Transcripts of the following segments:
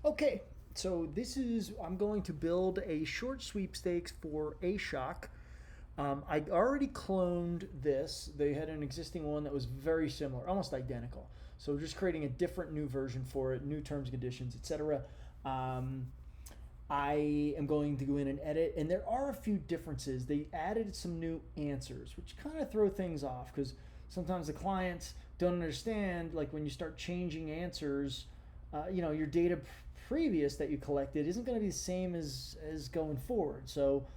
Okay, so I'm going to build a short sweepstakes for SHOC. I already cloned this. They had an existing one that was very similar, almost identical. So we're just creating a different new version for it, new terms and conditions, etc. Um, I am going to go in and edit, and there are a few differences. They added some new answers, which kind of throw things off because sometimes the clients don't understand, like when you start changing answers, your data previous that you collected isn't going to be the same as going forward. So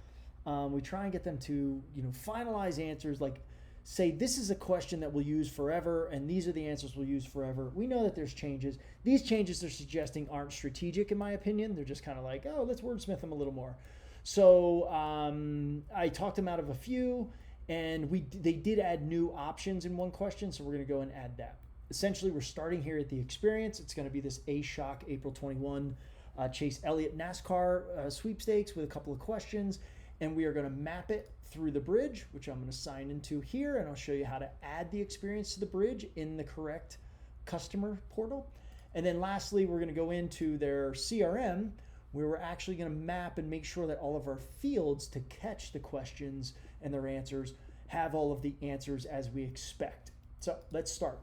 we try and get them to finalize answers, like say this is a question that we'll use forever and these are the answers we'll use forever. We know that there's changes. These changes they're suggesting aren't strategic in my opinion. They're just kind of like, oh, let's wordsmith them a little more. So I talked them out of a few, and they did add new options in one question, so we're going to go and add that. Essentially, we're starting here at the experience. It's going to be this SHOC April 21 Chase Elliott NASCAR sweepstakes with a couple of questions, and we are going to map it through the bridge, which I'm going to sign into here, and I'll show you how to add the experience to the bridge in the correct customer portal. And then lastly, we're going to go into their CRM, where we're actually going to map and make sure that all of our fields to catch the questions and their answers have all of the answers as we expect. So let's start.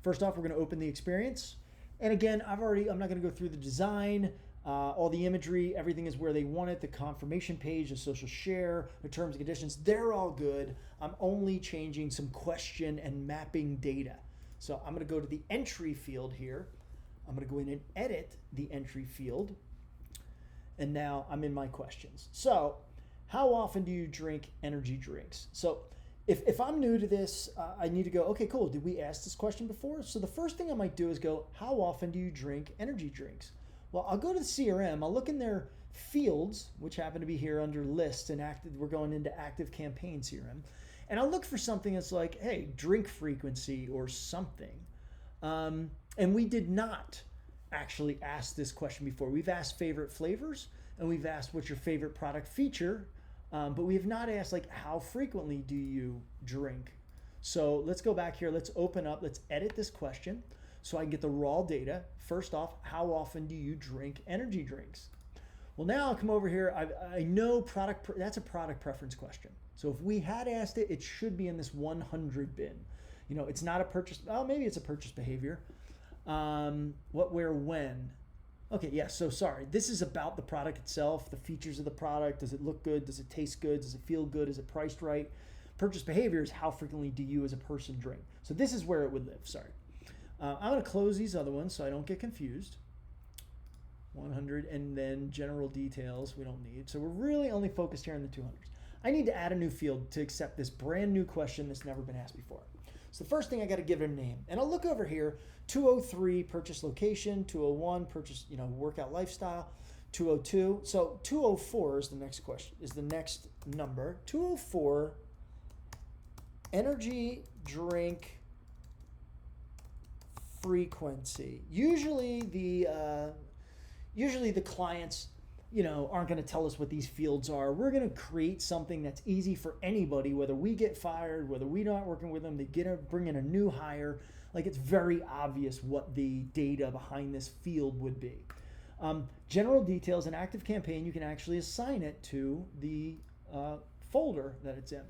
First off, we're going to open the experience. And again, I'm not going to go through the design, all the imagery, everything is where they want it. The confirmation page, the social share, the terms and conditions, they're all good. I'm only changing some question and mapping data. So I'm going to go to the entry field here. I'm going to go in and edit the entry field. And now I'm in my questions. So how often do you drink energy drinks? So if I'm new to this, I need to go, okay, cool. Did we ask this question before? So the first thing I might do is go, how often do you drink energy drinks? Well, I'll go to the CRM. I'll look in their fields, which happen to be here under lists and active. We're going into active campaign CRM. And I'll look for something that's like, hey, drink frequency or something. And we did not actually ask this question before. We've asked favorite flavors, and we've asked what's your favorite product feature. But we have not asked like how frequently do you drink. So let's go back here. Let's open up. Let's edit this question so I can get the raw data. First off, how often do you drink energy drinks? Well, now I'll come over here. I know that's a product preference question. So if we had asked it, it should be in this 100 bin. It's not a purchase. Oh, maybe it's a purchase behavior. What, where, when? Okay, yeah, so sorry. This is about the product itself, the features of the product. Does it look good? Does it taste good? Does it feel good? Is it priced right? Purchase behavior is how frequently do you as a person drink. So this is where it would live, sorry. I'm going to close these other ones so I don't get confused. 100, and then general details we don't need. So we're really only focused here on the 200s. I need to add a new field to accept this brand new question that's never been asked before. So the first thing I got to give it a name. And I'll look over here, 203 purchase location, 201 purchase, workout lifestyle, 202. So 204 is the next question, is the next number. 204 energy drink frequency. Usually the clients aren't going to tell us what these fields are. We're going to create something that's easy for anybody, whether we get fired, whether we're not working with them, bring in a new hire. Like, it's very obvious what the data behind this field would be. General details, an active campaign, you can actually assign it to the folder that it's in.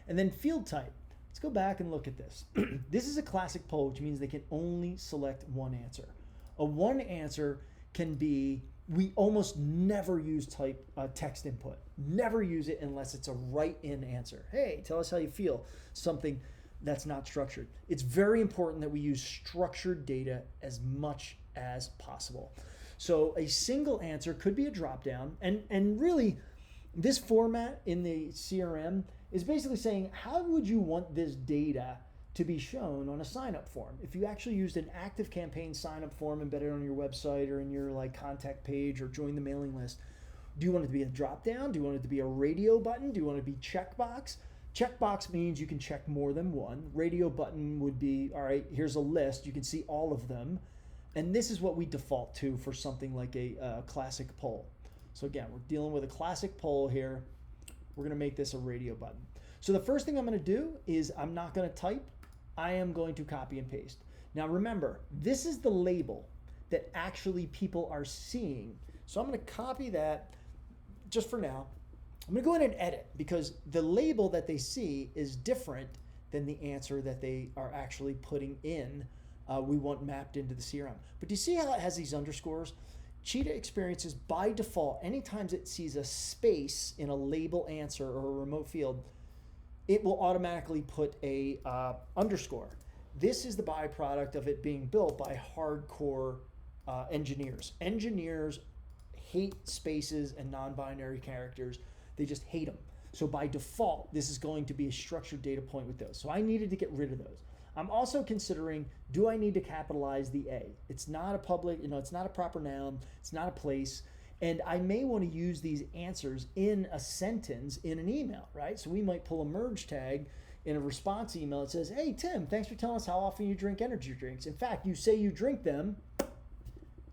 And then field type. Let's go back and look at this. This is a classic poll, which means they can only select one answer. A one answer can be, we almost never use text input. Never use it unless it's a write-in answer. Hey, tell us how you feel. Something that's not structured. It's very important that we use structured data as much as possible. So a single answer could be a drop-down. And really, this format in the CRM is basically saying, how would you want this data to be shown on a sign-up form? If you actually used an active campaign sign-up form embedded on your website or in your contact page or join the mailing list, do you want it to be a drop-down? Do you want it to be a radio button? Do you want it to be checkbox? Checkbox means you can check more than one. Radio button would be, all right, here's a list. You can see all of them. And this is what we default to for something like a classic poll. So again, we're dealing with a classic poll here. We're going to make this a radio button. So the first thing I'm going to do is I'm not going to type. I am going to copy and paste. Now remember, this is the label. that actually people are seeing. So I'm going to copy that just for now. I'm going to go in and edit because the label that they see is different than the answer that they are actually putting in. We want mapped into the CRM. But do you see how it has these underscores? Cheetah Experiences, by default, anytime it sees a space in a label answer or a remote field, it will automatically put a underscore. This is the byproduct of it being built by hardcore engineers. Engineers hate spaces and non-binary characters. They just hate them. So by default, this is going to be a structured data point with those. So I needed to get rid of those. I'm also considering, do I need to capitalize the A? It's not a public, it's not a proper noun, it's not a place, and I may want to use these answers in a sentence in an email, right? So we might pull a merge tag in a response email that says, hey, Tim, thanks for telling us how often you drink energy drinks. In fact, you say you drink them,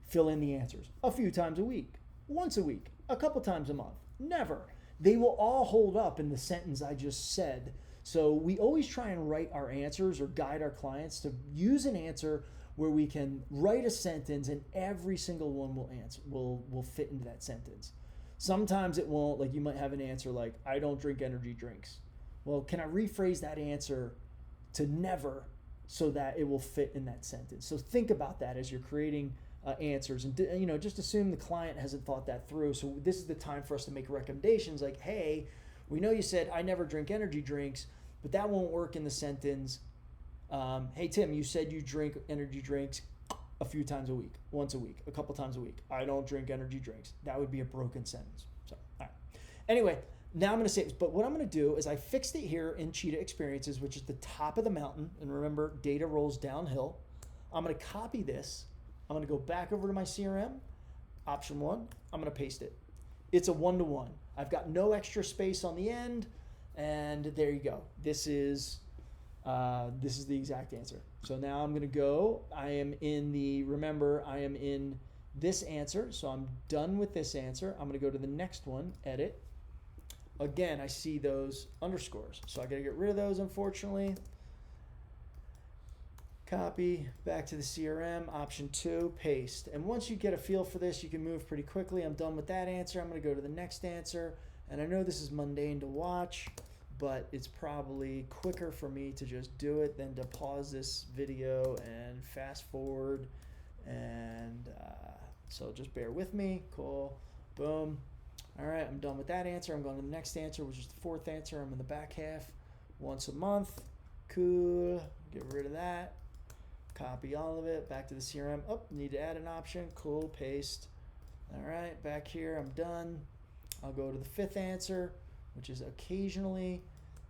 fill in the answers. A few times a week, once a week, a couple times a month, never. They will all hold up in the sentence I just said. So we always try and write our answers or guide our clients to use an answer where we can write a sentence and every single one will fit into that sentence. Sometimes it won't, like you might have an answer like, I don't drink energy drinks. Well, can I rephrase that answer to never so that it will fit in that sentence? So think about that as you're creating answers, and just assume the client hasn't thought that through. So this is the time for us to make recommendations like, hey, we know you said I never drink energy drinks, but that won't work in the sentence. Hey, Tim, you said you drink energy drinks a few times a week, once a week, a couple times a week. I don't drink energy drinks. That would be a broken sentence. So, all right. Anyway, now I'm going to say this, but what I'm going to do is I fixed it here in Cheetah Experiences, which is the top of the mountain. And remember, data rolls downhill. I'm going to copy this. I'm going to go back over to my CRM, option 1. I'm going to paste it. It's a 1-to-1. I've got no extra space on the end, and there you go. This is the exact answer. So now I'm going to go. I am in this answer, so I'm done with this answer. I'm going to go to the next one, edit. Again, I see those underscores, so I got to get rid of those, unfortunately. Copy, back to the CRM, option 2, paste. And once you get a feel for this, you can move pretty quickly. I'm done with that answer. I'm going to go to the next answer. And I know this is mundane to watch, but it's probably quicker for me to just do it than to pause this video and fast forward. And so just bear with me. Cool. Boom. All right, I'm done with that answer. I'm going to the next answer, which is the 4th answer. I'm in the back half. Once a month. Cool. Get rid of that. Copy all of it, back to the CRM. Oh, need to add an option. Cool, paste. All right, back here, I'm done. I'll go to the 5th answer, which is occasionally.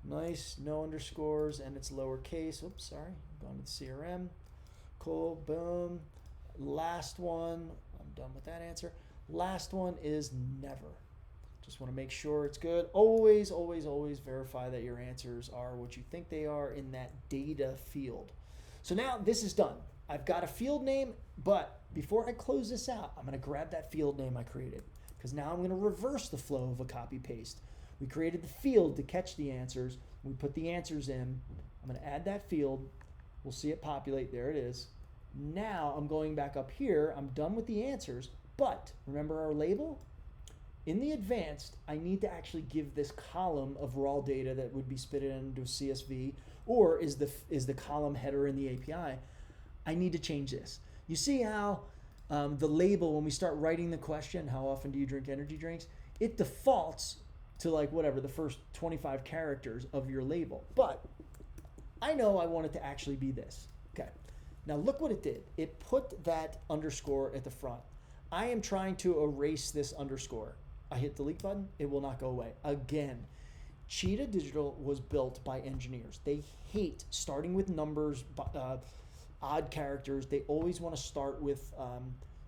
Nice, no underscores, and it's lowercase. Oops, sorry, I'm going to the CRM. Cool, boom. Last one, I'm done with that answer. Last one is never. Just want to make sure it's good. Always, always, always verify that your answers are what you think they are in that data field. So now this is done. I've got a field name, but before I close this out, I'm going to grab that field name I created because now I'm going to reverse the flow of a copy paste. We created the field to catch the answers. We put the answers in. I'm going to add that field. We'll see it populate. There it is. Now I'm going back up here. I'm done with the answers, but remember our label? In the advanced, I need to actually give this column of raw data that would be spit into a CSV, or is the column header in the API. I need to change this. You see how the label, when we start writing the question, how often do you drink energy drinks? It defaults to like whatever, the first 25 characters of your label. But I know I want it to actually be this. Okay. Now look what it did. It put that underscore at the front. I am trying to erase this underscore. I hit delete button, it will not go away. Again, Cheetah Digital was built by engineers. They hate starting with numbers, odd characters. They always want to start with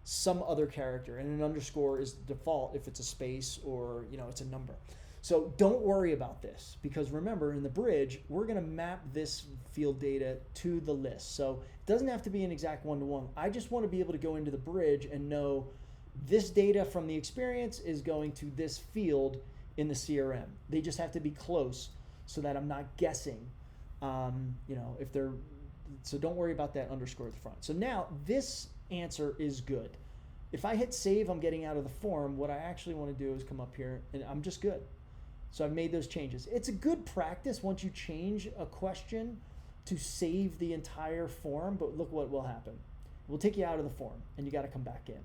some other character, and an underscore is the default if it's a space or it's a number. So don't worry about this, because remember, in the bridge, we're going to map this field data to the list. So it doesn't have to be an exact one-to-one. I just want to be able to go into the bridge and know this data from the experience is going to this field in the CRM. They just have to be close so that I'm not guessing, if they're, so don't worry about that underscore at the front. So now this answer is good. If I hit save, I'm getting out of the form. What I actually want to do is come up here and I'm just good. So I've made those changes. It's a good practice once you change a question to save the entire form, but look what will happen. We'll take you out of the form and you got to come back in.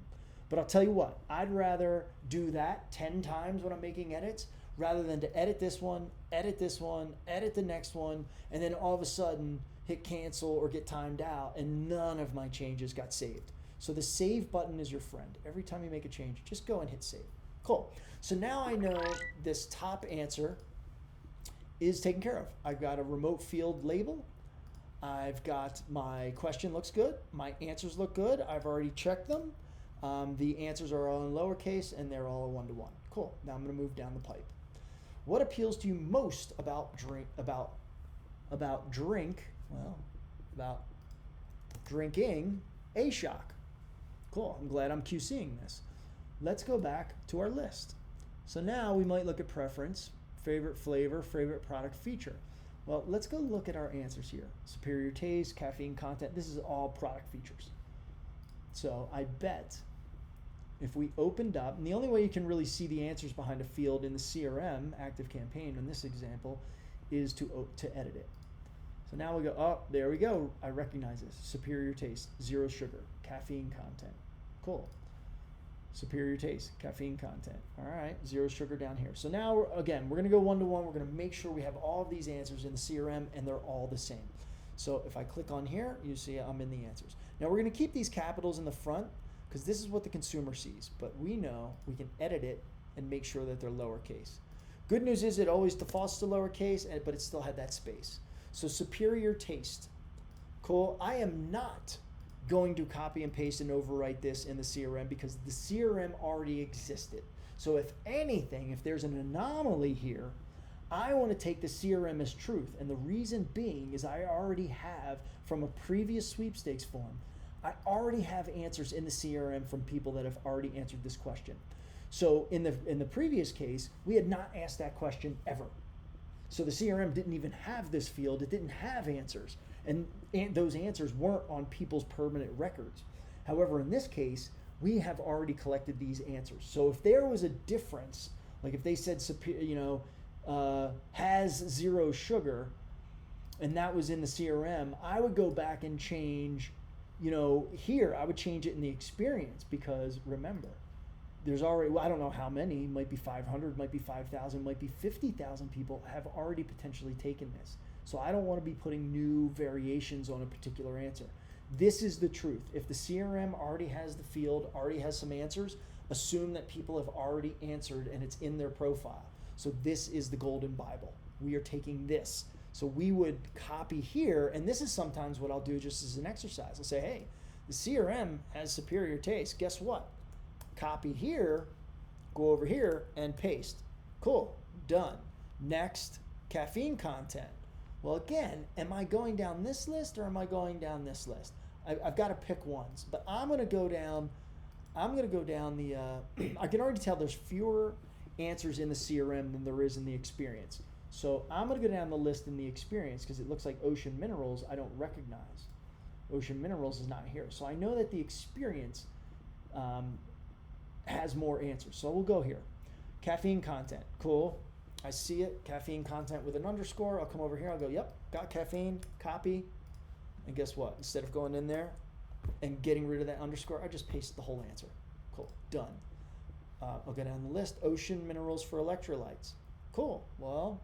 But I'll tell you what, I'd rather do that 10 times when I'm making edits rather than to edit this one, edit the next one, and then all of a sudden hit cancel or get timed out and none of my changes got saved. So the save button is your friend. Every time you make a change, just go and hit save. Cool. So now I know this top answer is taken care of. I've got a remote field label. I've got my question looks good. My answers look good. I've already checked them. The answers are all in lowercase and they're all a one-to-one. Cool. Now I'm going to move down the pipe. What appeals to you most about drinking a SHOC? Cool. I'm glad I'm QCing this. Let's go back to our list. So now we might look at preference, favorite flavor, favorite product feature. Well, let's go look at our answers here. Superior taste, caffeine content. This is all product features. So I bet if we opened up, and the only way you can really see the answers behind a field in the CRM, Active Campaign, in this example, is to edit it. So now we go, oh, there we go. I recognize this. Superior taste, 0 sugar, caffeine content. Cool. Superior taste, caffeine content. All right, 0 sugar down here. So now, again, we're going to go one-to-one. We're going to make sure we have all of these answers in the CRM and they're all the same. So if I click on here, you see I'm in the answers. Now we're going to keep these capitals in the front because this is what the consumer sees, but we know we can edit it and make sure that they're lowercase. Good news is it always defaults to lowercase, but it still had that space. So superior taste. Cool. I am not going to copy and paste and overwrite this in the CRM because the CRM already existed. So if anything, if there's an anomaly here, I want to take the CRM as truth. And the reason being is I already have, from a previous sweepstakes form, I already have answers in the CRM from people that have already answered this question. So in the previous case, we had not asked that question ever. So the CRM didn't even have this field. It didn't have answers. And those answers weren't on people's permanent records. However, in this case, we have already collected these answers. So if there was a difference, like if they said, has 0 sugar, and that was in the CRM, I would go back and change, here, I would change it in the experience because remember, there's already, well, I don't know how many, might be 500, might be 5,000, might be 50,000 people have already potentially taken this. So I don't want to be putting new variations on a particular answer. This is the truth. If the CRM already has the field, already has some answers, assume that people have already answered and it's in their profile. So this is the golden Bible. We are taking this. So we would copy here, and this is sometimes what I'll do just as an exercise. I'll say, hey, the CRM has superior taste. Guess what? Copy here, go over here, and paste. Cool, done. Next, caffeine content. Well, again, am I going down this list or am I going down this list? I've got to pick ones, but I'm going to go down the, I can already tell there's fewer answers in the CRM than there is in the experience. So I'm going to go down the list in the experience because it looks like Ocean Minerals I don't recognize. Ocean Minerals is not here. So I know that the experience has more answers. So we'll go here. Caffeine content, cool. I see it, caffeine content with an underscore. I'll come over here, I'll go, yep, got caffeine, copy. And guess what? Instead of going in there and getting rid of that underscore, I just paste the whole answer. Cool, done. I'll go down the list, Ocean Minerals for electrolytes. Cool, well,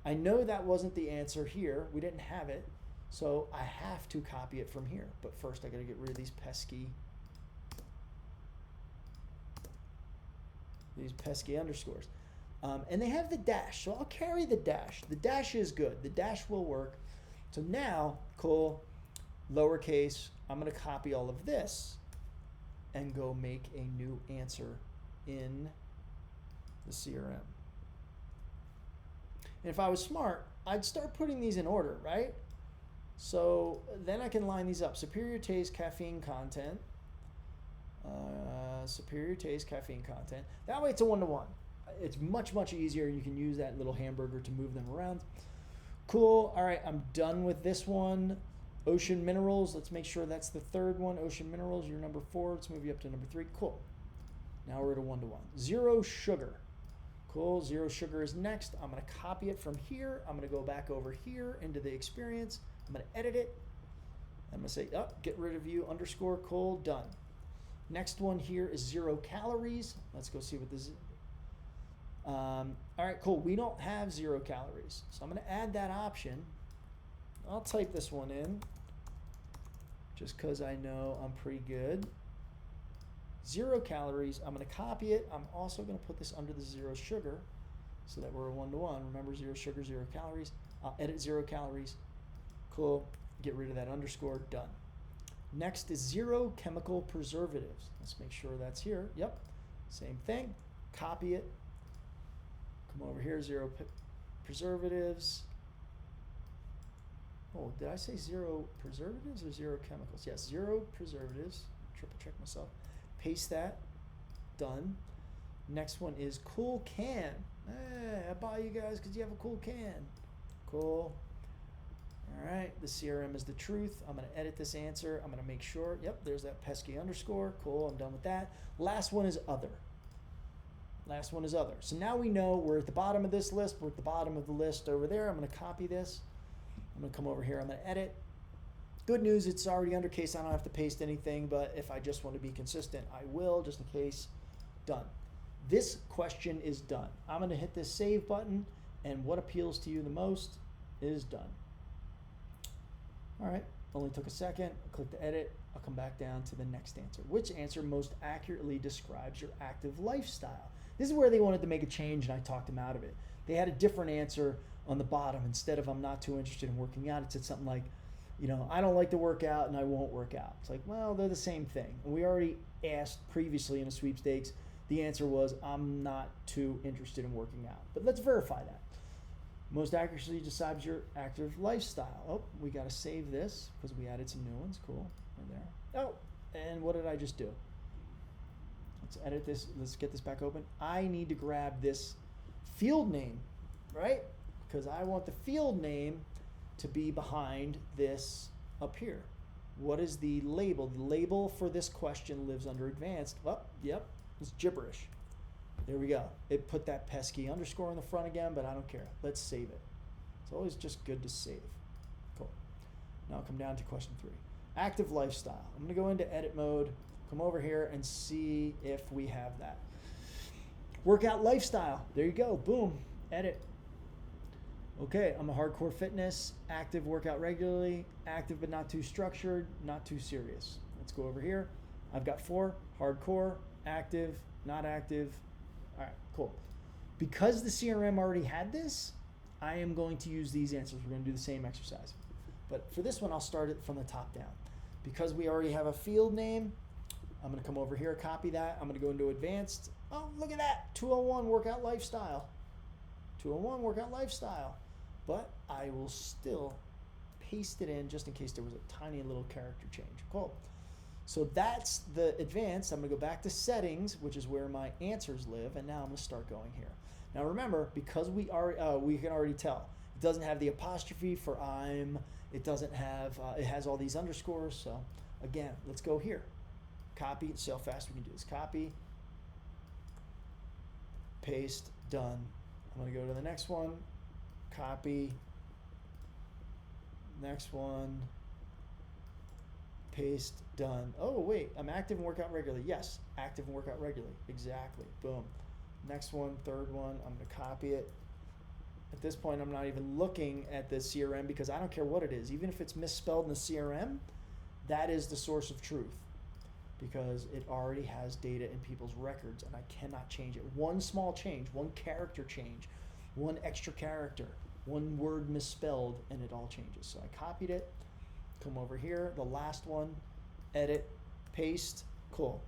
I know that wasn't the answer here. We didn't have it, so I have to copy it from here. But first I gotta get rid of these pesky underscores. And they have the dash, so I'll carry the dash. The dash is good. The dash will work. So now, cool, lowercase, I'm going to copy all of this and go make a new answer in the CRM. And if I was smart, I'd start putting these in order, right? So then I can line these up. Superior taste, caffeine content. Superior taste, caffeine content. That way it's a one-to-one. It's much, much easier. You can use that little hamburger to move them around. Cool. All right, I'm done with this one. Ocean Minerals, let's make sure that's the third one. Ocean Minerals, you're number 4. Let's move you up to number 3. Cool. Now we're at a 1-to-1. Zero Sugar. Cool, Zero Sugar is next. I'm gonna copy it from here. I'm gonna go back over here into the experience. I'm gonna edit it. I'm gonna say, oh, get rid of you, underscore, cool, done. Next one here is 0 calories. Let's go see what this is. All right, cool, we don't have 0 calories. So I'm gonna add that option. I'll type this one in just because I know I'm pretty good. 0 calories, I'm gonna copy it. I'm also gonna put this under the 0 sugar so that we're a 1-to-1. Remember, 0 sugar, 0 calories. I'll edit 0 calories. Cool, get rid of that underscore, done. Next is 0 chemical preservatives. Let's make sure that's here. Yep, same thing, copy it. Come over here, 0 preservatives. Oh, did I say 0 preservatives or 0 chemicals? Yes, 0 preservatives. Triple check myself. Paste that. Done. Next one is cool can. Hey, I buy you guys because you have a cool can. Cool. All right, the CRM is the truth. I'm going to edit this answer. I'm going to make sure. Yep, there's that pesky underscore. Cool, I'm done with that. Last one is other. Last one is other. So now we know we're at the bottom of this list. We're at the bottom of the list over there. I'm going to copy this. I'm going to come over here. I'm going to edit. Good news, it's already under case. I don't have to paste anything, but if I just want to be consistent, I will, just in case. Done. This question is done. I'm going to hit this save button, and what appeals to you the most is done. All right, only took a second. I'll click the edit. I'll come back down to the next answer. Which answer most accurately describes your active lifestyle? This is where they wanted to make a change, and I talked them out of it. They had a different answer on the bottom. Instead of I'm not too interested in working out, it said something like, you know, I don't like to work out and I won't work out. It's like, well, they're the same thing. And we already asked previously in a sweepstakes, the answer was I'm not too interested in working out. But let's verify that. Most accurately describes your active lifestyle. Oh, we got to save this because we added some new ones. Cool, right there. Oh, and what did I just do? Let's edit this. Let's get this back open. I need to grab this field name, right? Because I want the field name to be behind this up here. What is the label? The label for this question lives under advanced. Oh, yep, it's gibberish. There we go. It put that pesky underscore in the front again, but I don't care. Let's save it. It's always just good to save. Cool. Now I'll come down to question 3. Active lifestyle. I'm gonna go into edit mode, come over here and see if we have that. Workout lifestyle. There you go. Boom. Edit. Okay, I'm a hardcore fitness, active, workout regularly, active but not too structured, not too serious. Let's go over here. I've got 4, hardcore, active, not active. All right, cool. Because the CRM already had this, I am going to use these answers. We're gonna do the same exercise. But for this one, I'll start it from the top down. Because we already have a field name, I'm gonna come over here, copy that. I'm gonna go into advanced. Oh, look at that, 201 workout lifestyle. 201 workout lifestyle. But I will still paste it in just in case there was a tiny little character change. Cool. So that's the advanced. I'm gonna go back to settings, which is where my answers live, and now I'm gonna start going here. Now remember, because we can already tell, it doesn't have the apostrophe for I'm, it doesn't have, it has all these underscores, so again, let's go here. Copy, see how fast we can do this. Copy, paste, done. I'm gonna go to the next one. Copy, next one, paste, done. Oh wait, I'm active and work out regularly. Yes, active and work out regularly. Exactly, boom. Next one, third one, I'm gonna copy it. At this point, I'm not even looking at the CRM because I don't care what it is. Even if it's misspelled in the CRM, that is the source of truth because it already has data in people's records and I cannot change it. One small change, one character change, one extra character, one word misspelled, and it all changes. So I copied it, come over here, the last one, edit, paste, cool.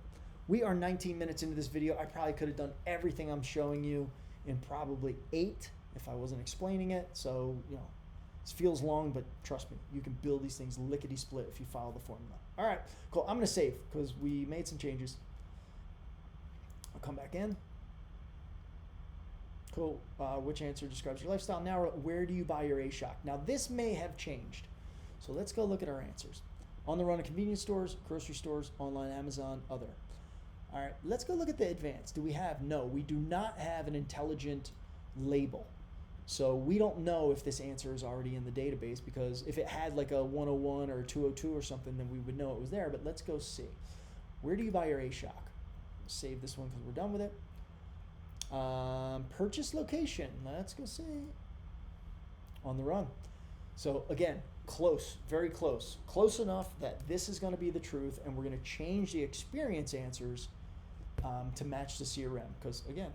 We are 19 minutes into this video. I probably could have done everything I'm showing you in probably 8 if I wasn't explaining it. So, you know, this feels long, but trust me, you can build these things lickety-split if you follow the formula. All right, cool, I'm gonna save because we made some changes. I'll come back in. Cool, which answer describes your lifestyle? Now, where do you buy your SHOC? Now, this may have changed. So let's go look at our answers. On the run of convenience stores, grocery stores, online, Amazon, other. All right, let's go look at the advanced. Do we have? No, we do not have an intelligent label. So we don't know if this answer is already in the database, because if it had like a 101 or a 202 or something, then we would know it was there. But let's go see. Where do you buy your SHOC? Save this one because we're done with it. Purchase location. Let's go see. On the run. So again, close, very close. Close enough that this is going to be the truth, and we're going to change the experience answers to match the CRM, because again,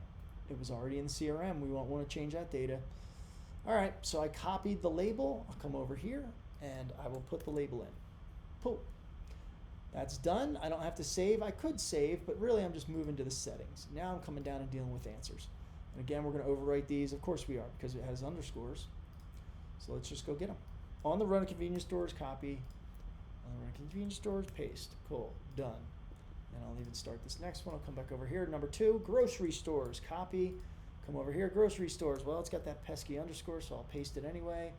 it was already in the CRM. We won't want to change that data. All right, so I copied the label. I'll come over here and I will put the label in. Poof. That's done. I don't have to save. I could save, but really I'm just moving to the settings. Now I'm coming down and dealing with answers. And again, we're going to overwrite these. Of course we are, because it has underscores. So let's just go get them. On the run of convenience stores, copy. On the run of convenience stores, paste. Cool, done. And I'll even start this next one. I'll come back over here. Number 2, grocery stores, copy. Come over here, grocery stores. Well, it's got that pesky underscore, so I'll paste it anyway.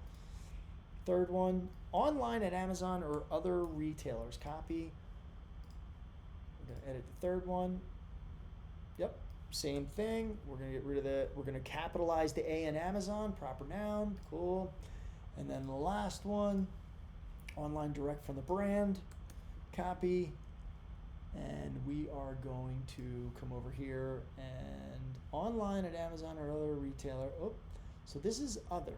Third one, online at Amazon or other retailers, copy. We're gonna edit the third one. Yep, same thing. We're gonna get rid of the, we're gonna capitalize the A in Amazon, proper noun, cool. And then the last one, online direct from the brand, copy. And we are going to come over here and online at Amazon or other retailer. Oh, so this is other.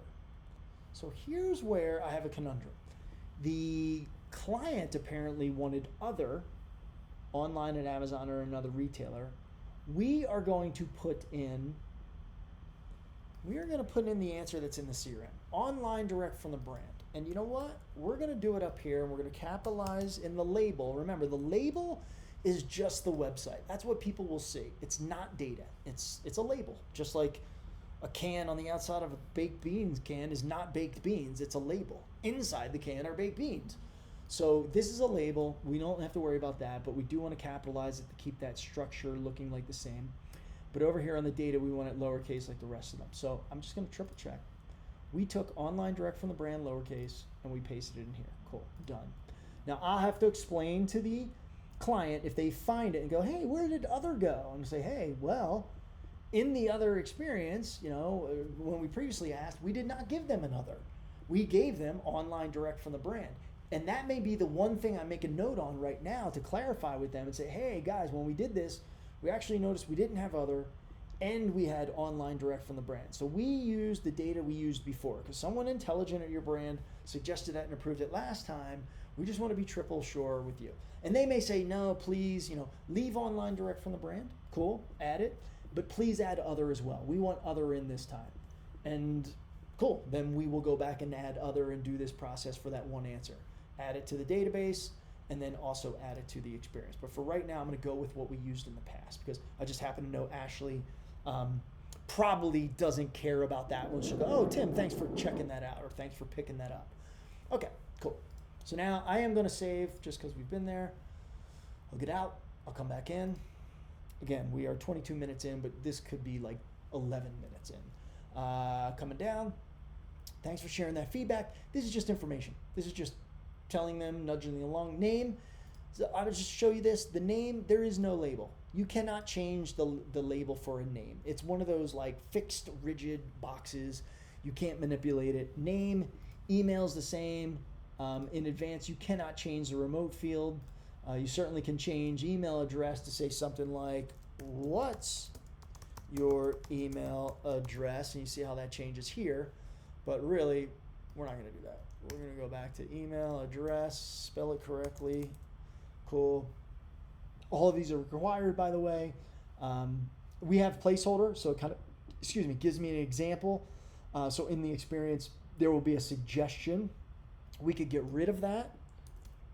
So here's where I have a conundrum. The client apparently wanted other, online at Amazon or another retailer. We are going to put in the answer that's in the CRM. Online direct from the brand. And you know what? We're going to do it up here, and we're going to capitalize in the label. Remember, the label is just the website. That's what people will see. It's not data. It's a label. Just like a can on the outside of a baked beans can is not baked beans. It's a label. Inside the can are baked beans. So this is a label. We don't have to worry about that, but we do want to capitalize it to keep that structure looking like the same. But over here on the data, we want it lowercase like the rest of them. So I'm just going to triple check. We took online direct from the brand lowercase and we pasted it in here. Cool, done. Now I'll have to explain to the client if they find it and go, hey, where did other go? And say, hey, well, in the other experience, you know, when we previously asked, we did not give them another. We gave them online direct from the brand. And that may be the one thing I make a note on right now to clarify with them and say, hey guys, when we did this, we actually noticed we didn't have other, and we had online direct from the brand. So we used the data we used before, because someone intelligent at your brand suggested that and approved it last time. We just want to be triple sure with you. And they may say, no, please, you know, leave online direct from the brand. Cool, add it. But please add other as well. We want other in this time. And cool, then we will go back and add other and do this process for that one answer. Add it to the database, and then also add it to the experience. But for right now, I'm going to go with what we used in the past, because I just happen to know Ashley probably doesn't care about that one. She'll go, oh, Tim, thanks for checking that out, or thanks for picking that up. Okay, cool. So now I am going to save just because we've been there. I'll get out. I'll come back in. Again, we are 22 minutes in, but this could be like 11 minutes in. Coming down. Thanks for sharing that feedback. This is just information. This is just telling them, nudging them along. Name. So I would just show you this. The name, there is no label. You cannot change the label for a name. It's one of those like fixed, rigid boxes. You can't manipulate it. Name, email's the same. In advance, you cannot change the remote field. You certainly can change email address to say something like, what's your email address? And you see how that changes here. But really, we're not going to do that. We're going to go back to email address, spell it correctly. Cool. All of these are required, by the way. We have placeholder, so it kind of, gives me an example. So in the experience, there will be a suggestion. We could get rid of that,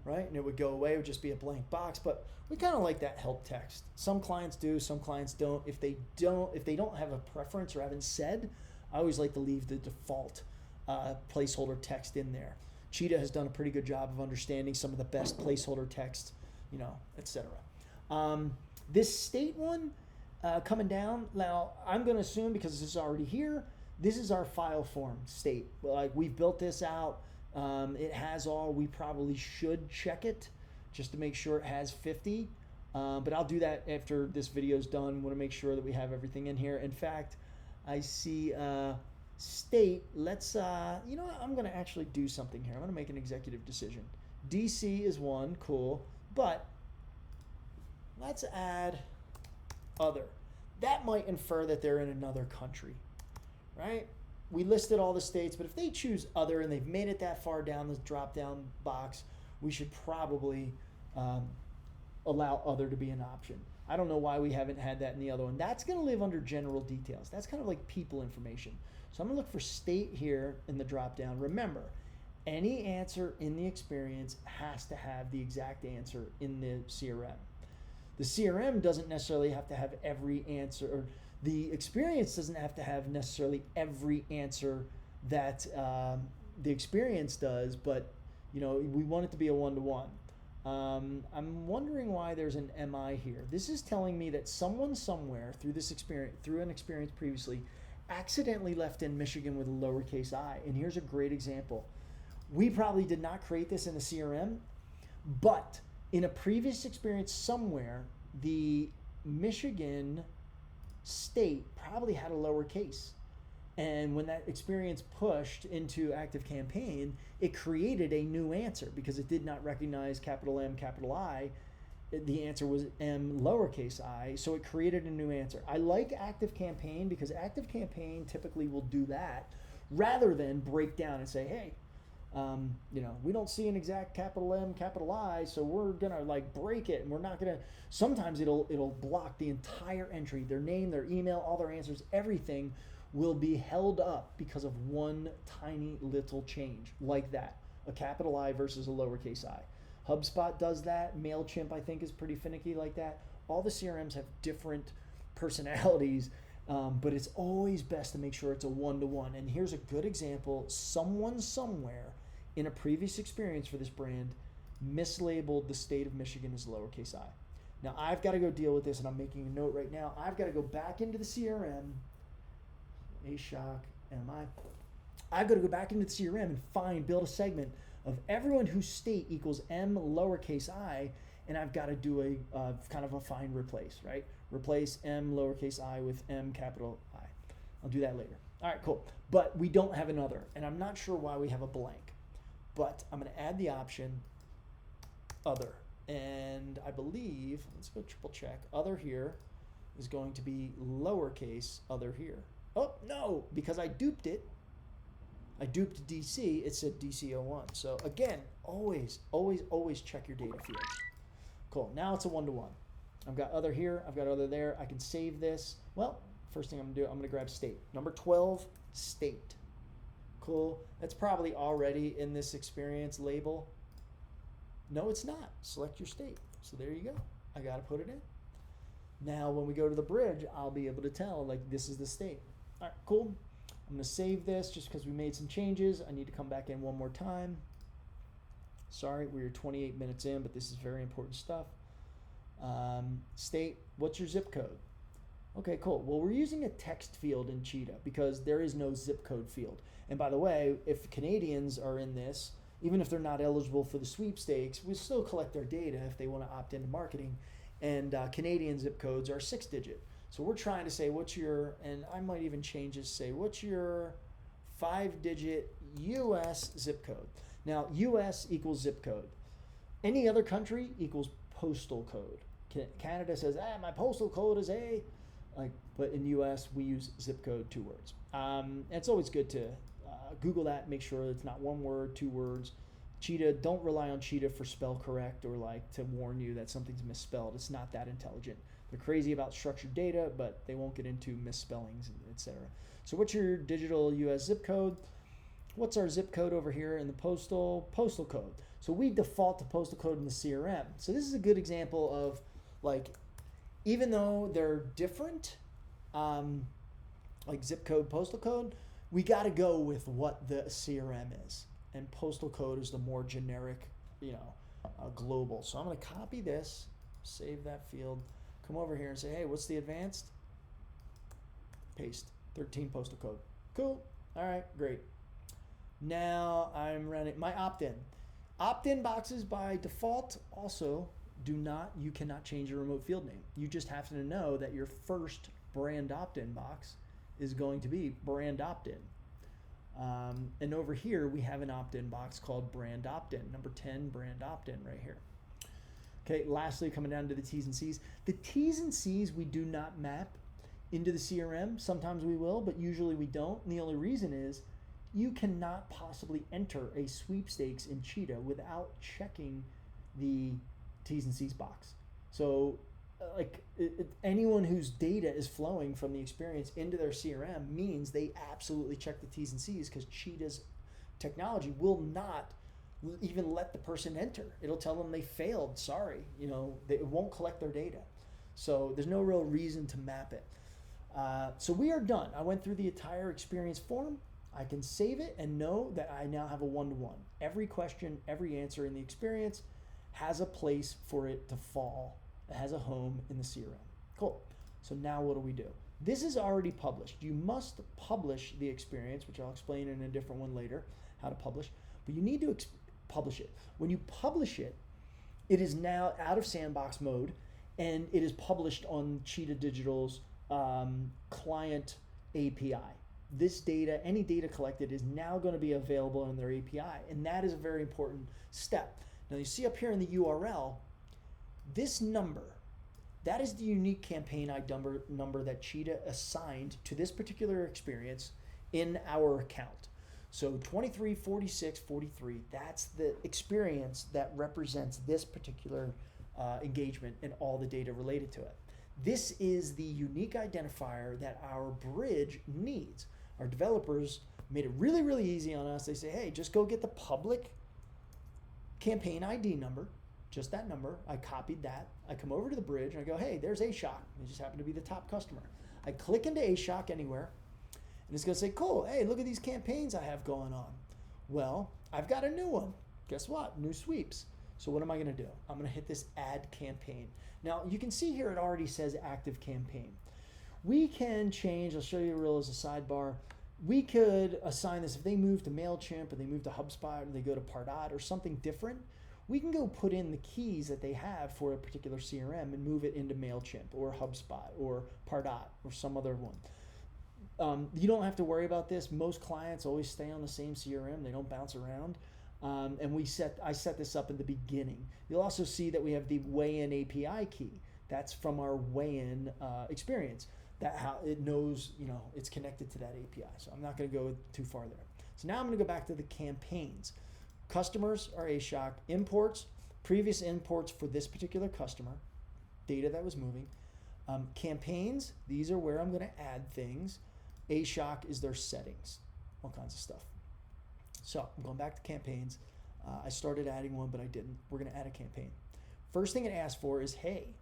right? And it would go away. It would just be a blank box. But we kind of like that help text. Some clients do, some clients don't. If they don't have a preference or haven't said, I always like to leave the default placeholder text in there. Cheetah has done a pretty good job of understanding some of the best placeholder text, etc. This state one coming down, now I'm going to assume, because this is already here, this is our file form state. Like, we've built this out. It has all. We probably should check it just to make sure it has 50. But I'll do that after this video is done. Want to make sure that we have everything in here. In fact, I see state. Let's, you know what? I'm going to actually do something here. I'm going to make an executive decision. DC is one, cool. But let's add other. That might infer that they're in another country, right? We listed all the states, but if they choose other and they've made it that far down the drop-down box, we should probably allow other to be an option. I don't know why we haven't had that in the other one. That's going to live under general details. That's kind of like people information. So I'm going to look for state here in the drop-down. Remember, any answer in the experience has to have the exact answer in the CRM. The CRM doesn't necessarily have to have every answer, or the experience doesn't have to have necessarily every answer that the experience does, but you know, we want it to be a one-to-one. I'm wondering why there's an MI here. This is telling me that someone somewhere through this experience, through an experience previously, accidentally left in Michigan with a lowercase I. And here's a great example. We probably did not create this in the CRM, but in a previous experience somewhere, the Michigan state probably had a lowercase. And when that experience pushed into Active Campaign, it created a new answer because it did not recognize capital M, capital I. The answer was M, lowercase I, so it created a new answer. I like Active Campaign because Active Campaign typically will do that rather than break down and say, hey, you know, we don't see an exact capital M, capital I, so we're gonna like break it, and we're not gonna. Sometimes it'll block the entire entry, their name, their email, all their answers, everything will be held up because of one tiny little change like that, a capital I versus a lowercase I. HubSpot does that. MailChimp, I think, is pretty finicky like that. All the CRMs have different personalities, but it's always best to make sure it's a one-to-one. And here's a good example. Someone somewhere in a previous experience for this brand mislabeled the state of Michigan as lowercase I. Now, I've got to go deal with this, and I'm making a note right now. I've got to go back into the CRM, SHOC, MI. I've got to go back into the CRM and build a segment of everyone whose state equals M lowercase I, and I've got to do a kind of a find replace, right? Replace M lowercase I with M capital I. I'll do that later. All right, cool. But we don't have another, and I'm not sure why we have a blank. But I'm going to add the option other. And I believe, let's go triple check, other here is going to be lowercase other here. Oh, no, because I duped it. I duped DC, it said DC01. So again, always check your data fields. Cool, now it's a one-to-one. I've got other here, I've got other there. I can save this. Well, first thing I'm gonna do, I'm gonna grab state. Number 12, state. Cool, that's probably already in this experience label. No, it's not. Select your state. So there you go. I gotta put it in. Now when we go to the bridge, I'll be able to tell, like, this is the state. All right, cool. I'm gonna save this just because we made some changes. I need to come back in one more time. Sorry, we're 28 minutes in, but this is very important stuff. State, what's your zip code? Okay, cool. Well, we're using a text field in Cheetah because there is no zip code field. And by the way, if Canadians are in this, even if they're not eligible for the sweepstakes, we still collect their data if they want to opt into marketing. And Canadian zip codes are 6-digit. So we're trying to say, what's your, and I might even change this, say, what's your 5-digit US zip code? Now, US equals zip code. Any other country equals postal code. Canada says, my postal code is A, but in US, we use zip code, 2 words. It's always good to Google that, make sure it's not 1 word, 2 words. Cheetah, don't rely on Cheetah for spell correct or like to warn you that something's misspelled. It's not that intelligent. They're crazy about structured data, but they won't get into misspellings, etc. So what's your digital US zip code? What's our zip code over here in the postal code? So we default to postal code in the CRM. So this is a good example of, like, even though they're different, like zip code, postal code, we got to go with what the CRM is. And postal code is the more generic, global. So I'm going to copy this, save that field, come over here and say, hey, what's the advanced? Paste, 13 postal code. Cool. All right, great. Now I'm running my opt-in. Opt-in boxes by default also you cannot change your remote field name. You just have to know that your first brand opt-in box is going to be brand opt-in. And over here, we have an opt-in box called brand opt-in, number 10, brand opt-in right here. Okay, lastly, coming down to the T's and C's. The T's and C's we do not map into the CRM. Sometimes we will, but usually we don't. And the only reason is you cannot possibly enter a sweepstakes in Cheetah without checking the T's and C's box. So anyone whose data is flowing from the experience into their CRM means they absolutely check the T's and C's, because Cheetah's technology will not even let the person enter. It'll tell them they failed, sorry. It won't collect their data. So there's no real reason to map it. So we are done. I went through the entire experience form. I can save it and know that I now have a one-to-one. Every question, every answer in the experience has a place for it to fall. It has a home in the CRM. Cool. So now what do we do? This is already published. You must publish the experience, which I'll explain in a different one later, how to publish. But you need to publish it. When you publish it, it is now out of sandbox mode, and it is published on Cheetah Digital's client API. This data, any data collected, is now going to be available on their API, and that is a very important step. Now you see up here in the URL, this number, that is the unique campaign ID number that Cheetah assigned to this particular experience in our account. So 234643, that's the experience that represents this particular engagement and all the data related to it. This is the unique identifier that our bridge needs. Our developers made it really, really easy on us. They say, hey, just go get the public campaign ID number, just that number. I copied that. I come over to the bridge and I go, hey, there's SHOC. It just happened to be the top customer. I click into SHOC anywhere, and it's going to say, cool, hey, look at these campaigns I have going on. Well, I've got a new one. Guess what? New sweeps. So what am I going to do? I'm going to hit this add campaign. Now, you can see here it already says active campaign. We can change, I'll show you real as a sidebar. We could assign this, if they move to MailChimp or they move to HubSpot or they go to Pardot or something different, we can go put in the keys that they have for a particular CRM and move it into MailChimp or HubSpot or Pardot or some other one. You don't have to worry about this. Most clients always stay on the same CRM. They don't bounce around. And I set this up in the beginning. You'll also see that we have the weigh-in API key. That's from our weigh-in experience. That how it knows, it's connected to that API. So I'm not going to go too far there. So now I'm going to go back to the campaigns. Customers are SHOC. Imports, previous imports for this particular customer, data that was moving. Campaigns, these are where I'm going to add things. SHOC is their settings, all kinds of stuff. So I'm going back to campaigns. I started adding one, but I didn't. We're going to add a campaign. First thing it asks for is, hey,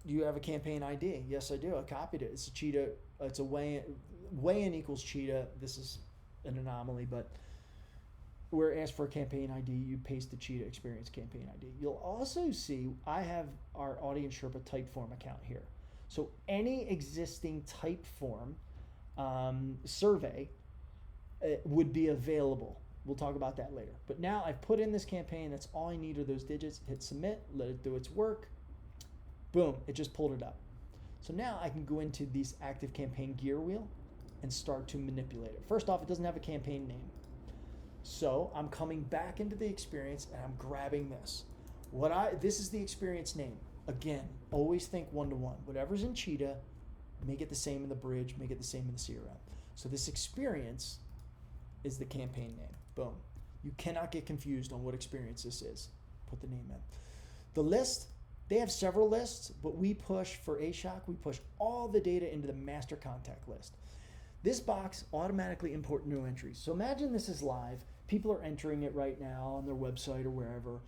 do you have a campaign ID? Yes, I do. I copied it. It's a Cheetah. It's a weigh-in equals Cheetah. This is an anomaly, but where it asks for a campaign ID, you paste the Cheetah experience campaign ID. You'll also see I have our Audience Sherpa Typeform account here. So any existing Typeform survey would be available. We'll talk about that later. But now I've put in this campaign. That's all I need are those digits. Hit submit, let it do its work. Boom, it just pulled it up. So now I can go into this active campaign gear wheel and start to manipulate it. First off, it doesn't have a campaign name. So I'm coming back into the experience and I'm grabbing this. This is the experience name. Again, always think one-to-one. Whatever's in Cheetah, make it the same in the bridge, make it the same in the CRM. So this experience is the campaign name. Boom. You cannot get confused on what experience this is. Put the name in. The list, they have several lists, but we push for SHOC, we push all the data into the master contact list. This box automatically import new entries. So imagine this is live. People are entering it right now on their website or wherever.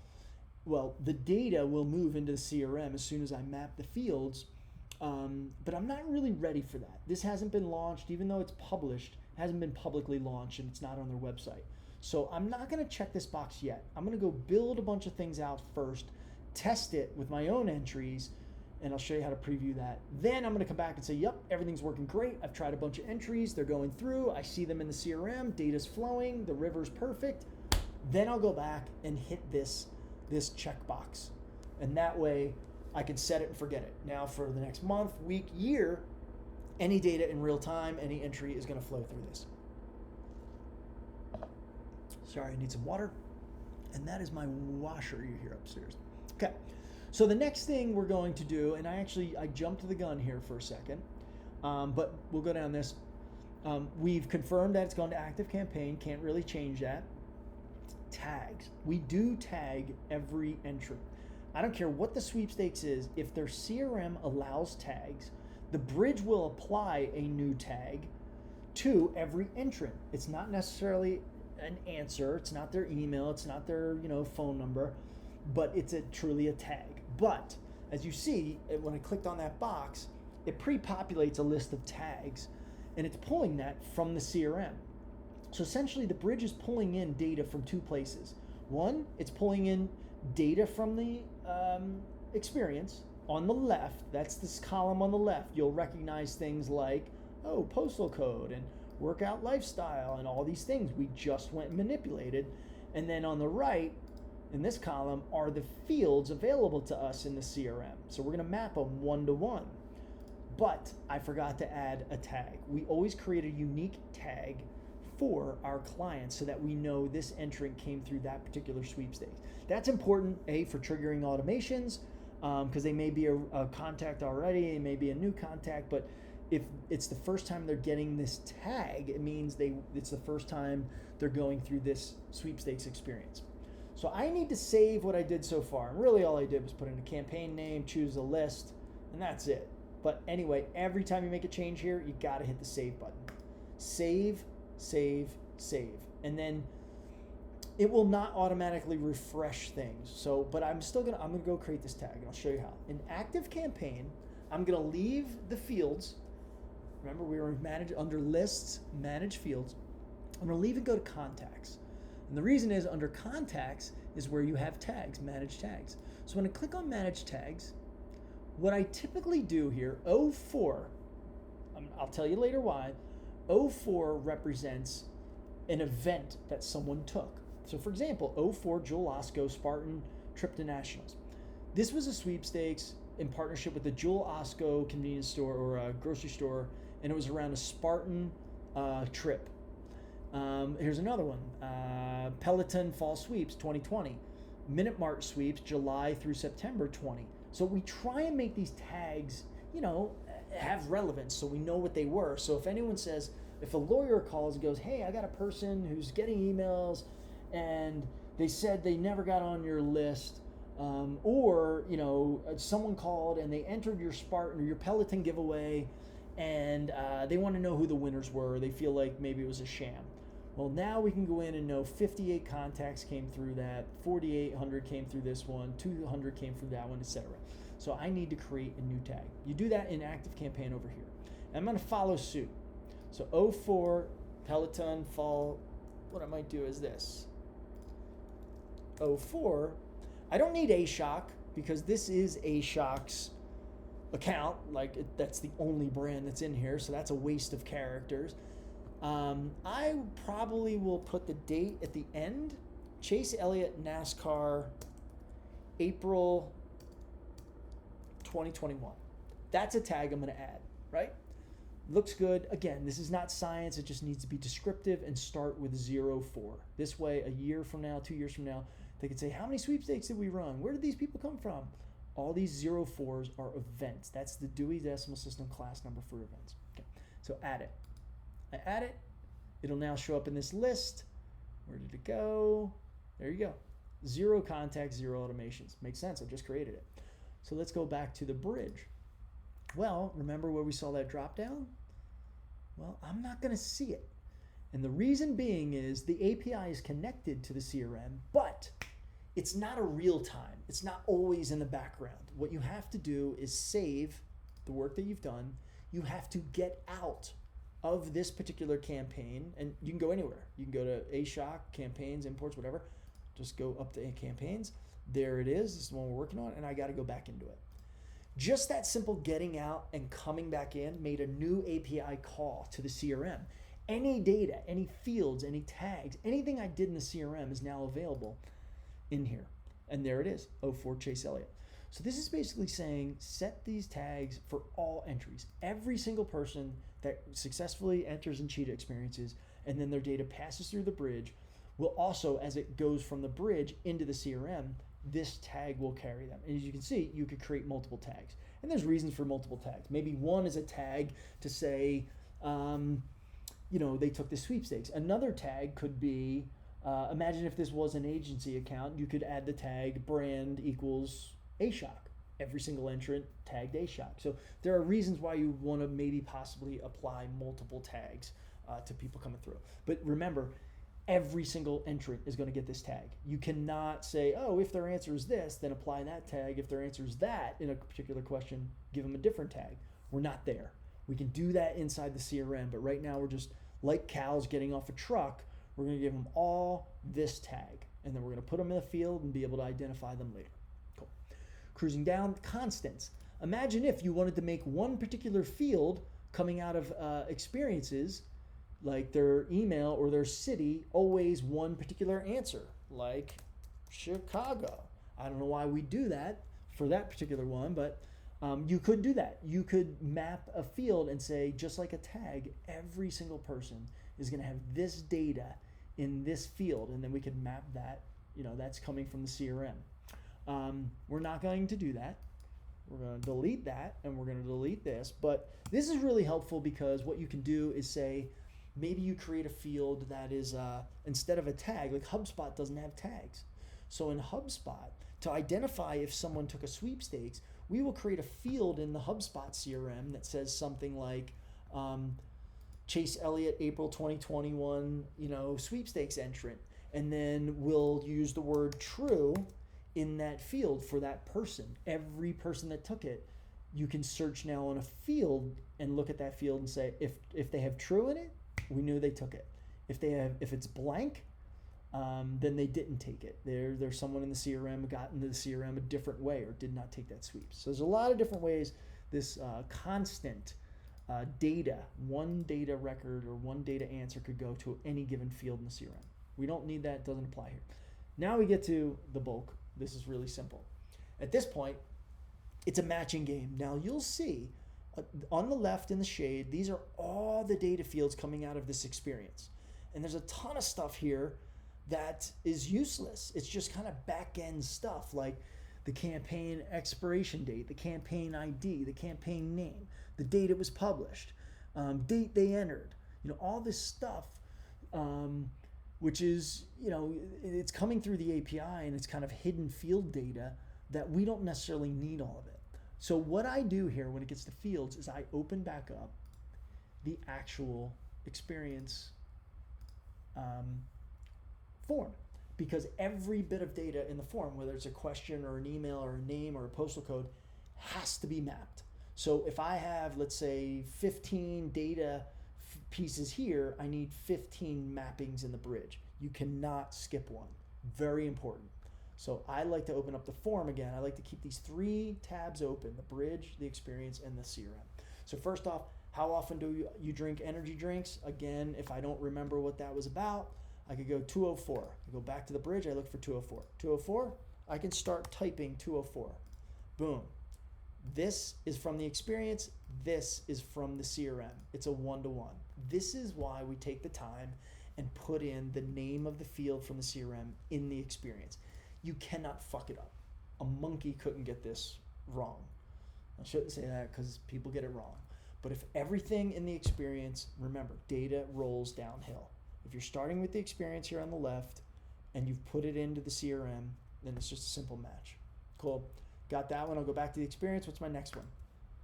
Well, the data will move into the CRM as soon as I map the fields, but I'm not really ready for that. This hasn't been launched, even though it's published, it hasn't been publicly launched and it's not on their website. So I'm not gonna check this box yet. I'm gonna go build a bunch of things out first, test it with my own entries, and I'll show you how to preview that. Then I'm going to come back and say, yep, everything's working great. I've tried a bunch of entries. They're going through. I see them in the CRM. Data's flowing. The river's perfect. Then I'll go back and hit this checkbox. And that way I can set it and forget it. Now for the next month, week, year, any data in real time, any entry is going to flow through this. Sorry, I need some water. And that is my washer you hear upstairs. Okay. So the next thing we're going to do, and I jumped the gun here for a second, but we'll go down this. We've confirmed that it's gone to active campaign. Can't really change that. Tags. We do tag every entry. I don't care what the sweepstakes is. If their CRM allows tags, the bridge will apply a new tag to every entrant. It's not necessarily an answer. It's not their email. It's not their phone number, but it's truly a tag. But as you see, when I clicked on that box, it pre-populates a list of tags, and it's pulling that from the CRM. So essentially, the bridge is pulling in data from two places. One, it's pulling in data from the experience. On the left, that's this column on the left, you'll recognize things like, postal code and workout lifestyle and all these things we just went and manipulated. And then on the right, in this column, are the fields available to us in the CRM. So we're going to map them one-to-one. But I forgot to add a tag. We always create a unique tag for our clients so that we know this entrant came through that particular sweepstakes. That's important, for triggering automations, because they may be a contact already, it may be a new contact, but if it's the first time they're getting this tag, it means it's the first time they're going through this sweepstakes experience. So I need to save what I did so far. And really all I did was put in a campaign name, choose a list, and that's it. But anyway, every time you make a change here, you gotta hit the save button. Save, save, save. And then it will not automatically refresh things. So, but I'm gonna go create this tag and I'll show you how. In active campaign, I'm gonna leave the fields. Remember, we were under lists, manage fields. I'm gonna leave and go to contacts. And the reason is under contacts is where you have tags, manage tags. So when I click on manage tags, what I typically do here, 04, I'll tell you later why, 04 represents an event that someone took. So for example, 04 Joel Osco Spartan trip to nationals. This was a sweepstakes in partnership with the Joel Osco convenience store or grocery store, and it was around a Spartan trip. Here's another one, Peloton Fall Sweeps 2020, Minute Mart Sweeps July through September 20. So we try and make these tags, have relevance so we know what they were. So if anyone says, if a lawyer calls and goes, hey, I got a person who's getting emails and they said they never got on your list, or someone called and they entered your Spartan or your Peloton giveaway and they want to know who the winners were, they feel like maybe it was a sham. Well, now we can go in and know 58 contacts came through that, 4,800 came through this one, 200 came through that one, etc. So I need to create a new tag. You do that in active campaign over here. And I'm going to follow suit. So 04 Peloton Fall, what I might do is this. 04, I don't need SHOC because this is SHOC's account, that's the only brand that's in here, so that's a waste of characters. I probably will put the date at the end. Chase Elliott NASCAR, April 2021. That's a tag I'm going to add, right? Looks good. Again, this is not science. It just needs to be descriptive and start with 04. This way, a year from now, 2 years from now, they can say, how many sweepstakes did we run? Where did these people come from? All these 04s are events. That's the Dewey Decimal System class number for events. Okay, so add it. I add it. It'll now show up in this list. Where did it go? There you go. 0 contacts, 0 automations. Makes sense. I just created it. So let's go back to the bridge. Well, remember where we saw that drop down? Well, I'm not going to see it. And the reason being is the API is connected to the CRM, but it's not a real time. It's not always in the background. What you have to do is save the work that you've done. You have to get out of this particular campaign, and you can go anywhere. You can go to SHOC, campaigns, imports, whatever. Just go up to campaigns. There it is. This is the one we're working on, and I got to go back into it. Just that simple getting out and coming back in made a new API call to the CRM. Any data, any fields, any tags, anything I did in the CRM is now available in here. And there it is, 04 Chase Elliott. So this is basically saying set these tags for all entries. Every single person that successfully enters in Cheetah experiences and then their data passes through the bridge will also, as it goes from the bridge into the CRM, this tag will carry them. And as you can see, you could create multiple tags. And there's reasons for multiple tags. Maybe one is a tag to say, they took the sweepstakes. Another tag could be, imagine if this was an agency account, you could add the tag brand equals SHOC. Every single entrant tagged SHOC. So there are reasons why you want to maybe possibly apply multiple tags to people coming through. But remember, every single entrant is going to get this tag. You cannot say, oh, if their answer is this, then apply that tag. If their answer is that in a particular question, give them a different tag. We're not there. We can do that inside the CRM, but right now we're just like cows getting off a truck. We're going to give them all this tag, and then we're going to put them in the field and be able to identify them later. Cool. Cruising down, constants. Imagine if you wanted to make one particular field coming out of experiences, like their email or their city, always one particular answer, like Chicago. I don't know why we do that for that particular one, but you could do that. You could map a field and say, just like a tag, every single person is going to have this data in this field, and then we could map that. That's coming from the CRM. We're not going to do that. We're going to delete that, and we're going to delete this. But this is really helpful because what you can do is say, maybe you create a field that is, instead of a tag, like HubSpot doesn't have tags. So in HubSpot, to identify if someone took a sweepstakes, we will create a field in the HubSpot CRM that says something like Chase Elliott, April 2021, sweepstakes entrant. And then we'll use the word true in that field for that person. Every person that took it, you can search now on a field and look at that field and say, if they have true in it, we knew they took it. If it's blank, then they didn't take it. There's someone in the CRM who got into the CRM a different way or did not take that sweep. So there's a lot of different ways this constant data, one data record or one data answer could go to any given field in the CRM. We don't need that, it doesn't apply here. Now we get to the bulk. This is really simple. At this point, it's a matching game. Now you'll see on the left in the shade, these are all the data fields coming out of this experience. And there's a ton of stuff here that is useless. It's just kind of back-end stuff like the campaign expiration date, the campaign ID, the campaign name, the date it was published, date they entered, all this stuff, which is, it's coming through the API and it's kind of hidden field data that we don't necessarily need all of it. So what I do here when it gets to fields is I open back up the actual experience form, because every bit of data in the form, whether it's a question or an email or a name or a postal code, has to be mapped. So if I have, let's say, 15 data pieces here, I need 15 mappings in the bridge. You cannot skip one. Very important. So I like to open up the form again. I like to keep these 3 tabs open: the bridge, the experience, and the CRM. So first off, how often do you drink energy drinks? Again, if I don't remember what that was about, I could go 204. I go back to the bridge, I look for 204. 204, I can start typing 204. Boom. This is from the experience. This is from the CRM. It's a one-to-one. This is why we take the time and put in the name of the field from the CRM in the experience. You cannot fuck it up. A monkey couldn't get this wrong. I shouldn't say that because people get it wrong. But if everything in the experience, remember, data rolls downhill. If you're starting with the experience here on the left and you've put it into the CRM, then it's just a simple match. Cool. Got that one. I'll go back to the experience. What's my next one?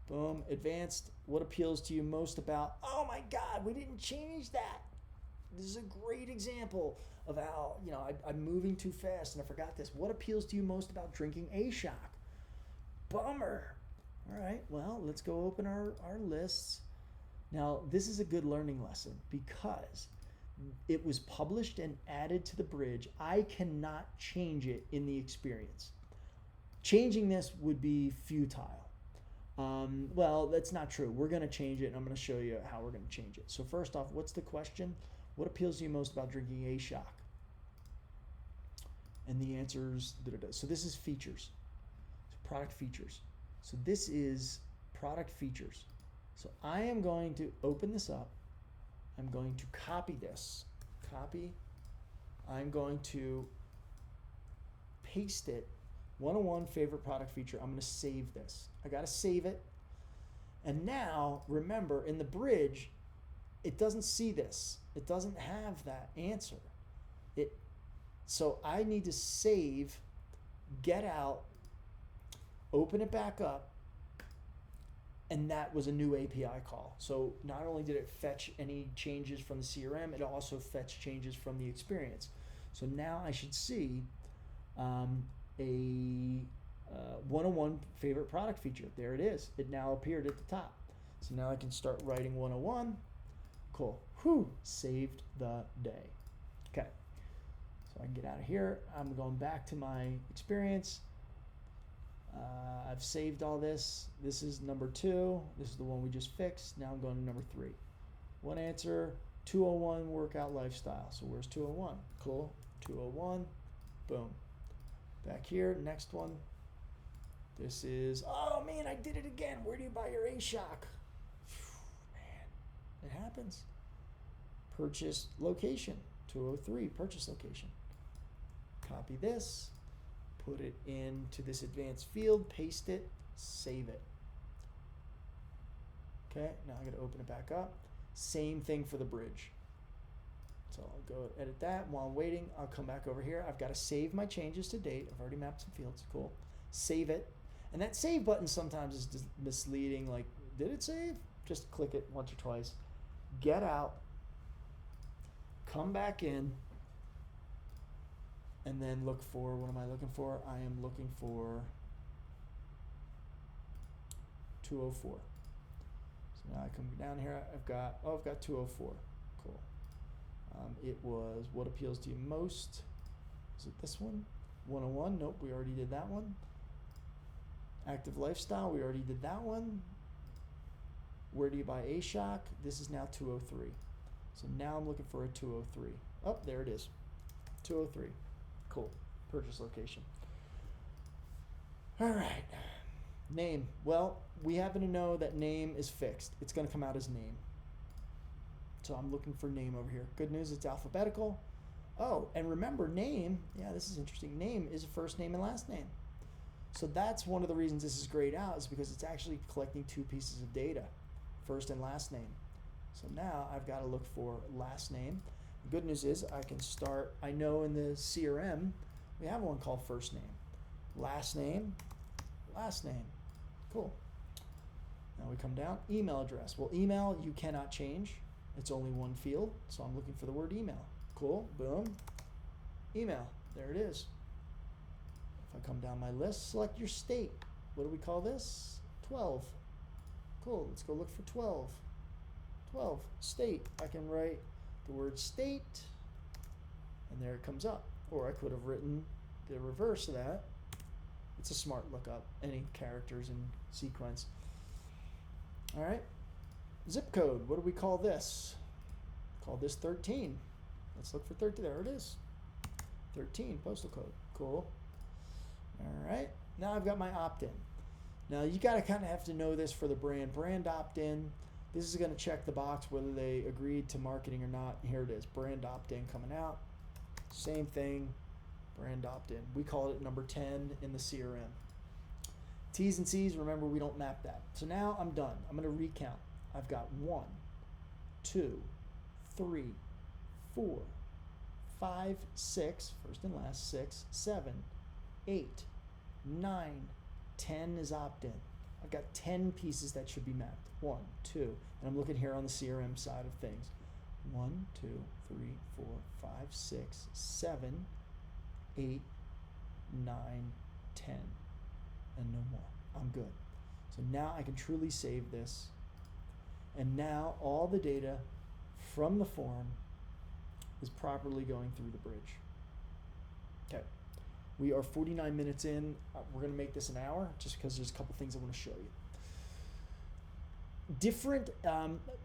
Boom. Advanced. What appeals to you most about, oh my God, we didn't change that. This is a great example of how, I'm moving too fast and I forgot this. What appeals to you most about drinking SHOC? Bummer. All right, well, let's go open our lists. Now, this is a good learning lesson because it was published and added to the bridge. I cannot change it in the experience. Changing this would be futile. Well, that's not true. We're going to change it, and I'm going to show you how we're going to change it. So first off, what's the question? What appeals to you most about drinking a SHOC? And the answer is, so this is features. So product features. So this is product features. So I am going to open this up. I'm going to copy this. Copy. I'm going to paste it. 101 favorite product feature. I'm going to save this. I got to save it. And now, remember, in the bridge, it doesn't see this. It doesn't have that answer. So I need to save, get out, open it back up, and that was a new API call. So not only did it fetch any changes from the CRM, it also fetched changes from the experience. So now I should see a 101 favorite product feature. There it is. It now appeared at the top. So now I can start writing 101. Cool. Whew. Saved the day. Okay. So I can get out of here. I'm going back to my experience. I've saved all this. This is number 2. This is the one we just fixed. Now I'm going to number 3. One answer, 201 workout lifestyle. So where's 201? Cool. 201. Boom. Back here, next one. This is, oh man, I did it again. Where do you buy your SHOC? Man, it happens. Purchase location, 203, purchase location. Copy this, put it into this advanced field, paste it, save it. Okay, now I gotta open it back up. Same thing for the bridge. So I'll go edit that. While I'm waiting, I'll come back over here. I've got to save my changes to date. I've already mapped some fields. Cool. Save it. And that save button sometimes is misleading. Like, did it save? Just click it once or twice. Get out. Come back in. And then look for, what am I looking for? I am looking for 204. So now I come down here. I've got 204. Cool. It was what appeals to you most. Is it this one? 101? Nope, we already did that one. Active lifestyle, we already did that one. Where do you buy a SHOC? This is now 203. So now I'm looking for a 203. Oh, there it is. 203. Cool. Purchase location. All right. Name. Well, we happen to know that name is fixed. It's going to come out as name. So I'm looking for name over here. Good news, it's alphabetical. Oh, and remember name, yeah, this is interesting. Name is a first name and last name. So that's one of the reasons this is grayed out, is because it's actually collecting 2 pieces of data, first and last name. So now I've got to look for last name. The good news is I can start, I know in the CRM, we have one called first name. Last name. Cool. Now we come down, email address. Well, email you cannot change. It's only one field, so I'm looking for the word email. Cool, boom, email, there it is. If I come down my list, select your state. What do we call this? 12. Cool, let's go look for 12. 12, state. I can write the word state, and there it comes up. Or I could have written the reverse of that. It's a smart lookup, any characters in sequence. All right. Zip code, what do we call this? Call this 13. Let's look for 13. There it is. 13, postal code. Cool. All right. Now I've got my opt-in. Now you got to kind of have to know this for the brand. Brand opt-in. This is going to check the box whether they agreed to marketing or not. Here it is. Brand opt-in coming out. Same thing. Brand opt-in. We call it number 10 in the CRM. T's and C's, remember we don't map that. So now I'm done. I'm going to recount. I've got 1, 2, 3, 4, 5, 6, first and last, 6, 7, 8, 9, 10 is opt-in. I've got 10 pieces that should be mapped. 1, 2, and I'm looking here on the CRM side of things. 1, 2, 3, 4, 5, 6, 7, 8, 9, 10, and no more. I'm good. So now I can truly save this. And now all the data from the form is properly going through the bridge. Okay, we are 49 minutes in. We're going to make this an hour just because there's a couple things I want to show you. different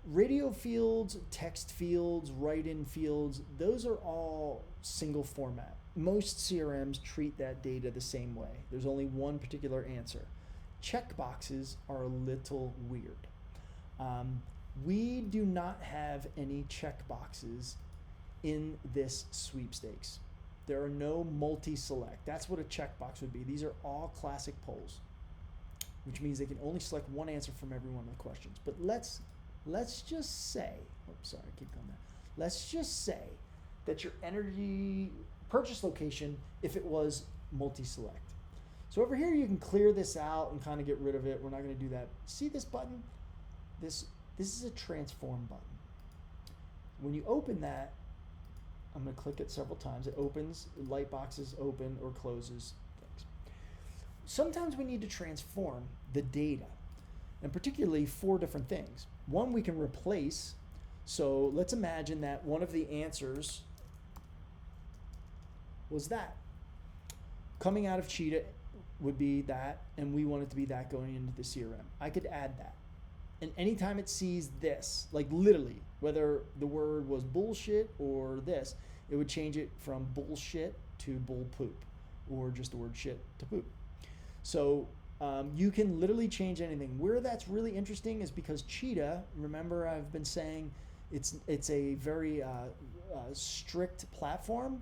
radio fields, text fields, write-in fields, those are all single format. Most CRMs treat that data the same way. There's only one particular answer. Checkboxes are a little weird. We do not have any checkboxes in this sweepstakes. There are no multi-select. That's what a checkbox would be. These are all classic polls, which means they can only select one answer from every one of the questions. But let's just say, let's just say that your energy purchase location, if it was multi-select. So over here you can clear this out and kind of get rid of it. We're not going to do that. See this button? This is a transform button. When you open that, I'm going to click it several times. It opens, light boxes open or closes things. Sometimes we need to transform the data, and particularly 4 different things. One, we can replace. So let's imagine that one of the answers was that. Coming out of Cheetah would be that, and we want it to be that going into the CRM. I could add that. And anytime it sees this, like literally, whether the word was bullshit or this, it would change it from bullshit to bull poop, or just the word shit to poop. So you can literally change anything. Where that's really interesting is because Cheetah, remember I've been saying it's a very strict platform.